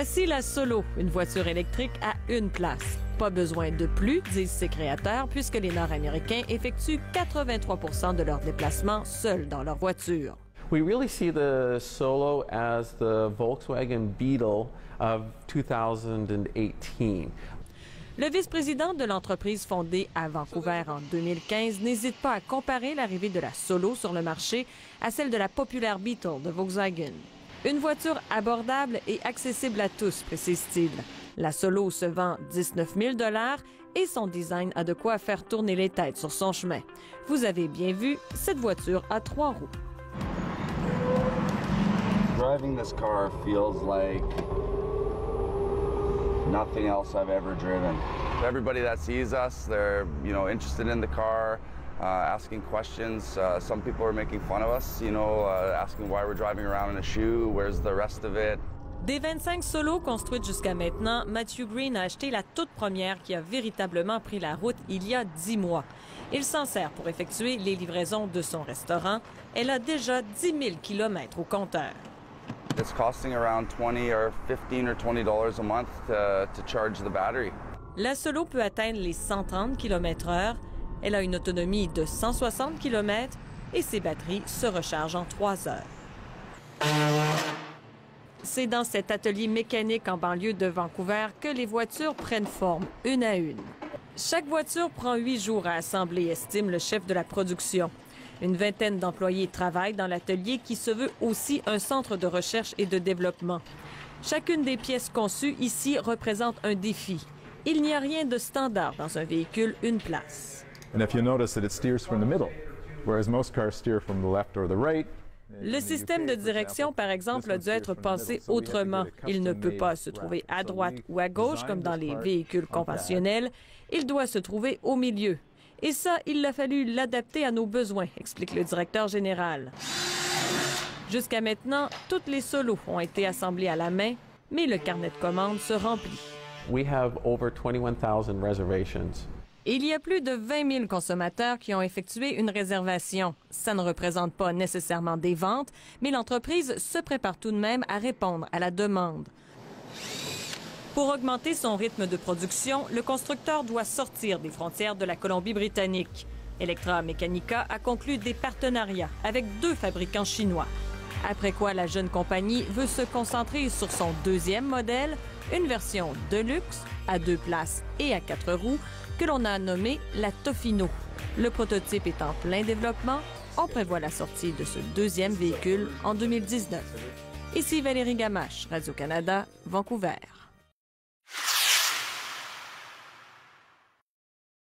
Voici la Solo, une voiture électrique à une place. Pas besoin de plus, disent ses créateurs, puisque les Nord-Américains effectuent 83% de leurs déplacements seuls dans leur voiture. We really see the Solo as the Volkswagen Beetle of 2018. Le vice-président de l'entreprise fondée à Vancouver en 2015 n'hésite pas à comparer l'arrivée de la Solo sur le marché à celle de la populaire Beetle de Volkswagen. Une voiture abordable et accessible à tous, précise-t-il. La Solo se vend 19 000 $ et son design a de quoi faire tourner les têtes sur son chemin. Vous avez bien vu, cette voiture a 3 roues. Driving this car feels like nothing else I've ever driven. Everybody that sees us, they're interested in the car, asking questions. Some people are making fun of us, asking why we're driving around in a shoe, where's the rest of it. Des 25 Solos construites jusqu'à maintenant, Matthew Green a acheté la toute première qui a véritablement pris la route il y a 10 mois. Il s'en sert pour effectuer les livraisons de son restaurant. Elle a déjà 10 000 km au compteur. It's costing around $20 or $15 or $20 a month to charge the battery. La Solo peut atteindre les 130 km/h. Elle a une autonomie de 160 km et ses batteries se rechargent en 3 heures. C'est dans cet atelier mécanique en banlieue de Vancouver que les voitures prennent forme, une à une. Chaque voiture prend 8 jours à assembler, estime le chef de la production. Une vingtaine d'employés travaillent dans l'atelier qui se veut aussi un centre de recherche et de développement. Chacune des pièces conçues ici représente un défi. Il n'y a rien de standard dans un véhicule une place. And if you notice that it steers from the middle, whereas most cars steer from the left or the right. Le système de direction, par exemple, a dû être pensé autrement. Il ne peut pas se trouver à droite ou à gauche comme dans les véhicules conventionnels. Il doit se trouver au milieu. Et ça, il a fallu l'adapter à nos besoins, explique le directeur général. Jusqu'à maintenant, toutes les Solos ont été assemblées à la main, mais le carnet de commandes se remplit. We have over 21,000 reservations. Il y a plus de 20 000 consommateurs qui ont effectué une réservation. Ça ne représente pas nécessairement des ventes, mais l'entreprise se prépare tout de même à répondre à la demande. Pour augmenter son rythme de production, le constructeur doit sortir des frontières de la Colombie-Britannique. Electra Mechanica a conclu des partenariats avec 2 fabricants chinois. Après quoi, la jeune compagnie veut se concentrer sur son deuxième modèle, une version de luxe, à 2 places et à 4 roues, que l'on a nommé la Tofino. Le prototype est en plein développement. On prévoit la sortie de ce deuxième véhicule en 2019. Ici Valérie Gamache, Radio-Canada, Vancouver.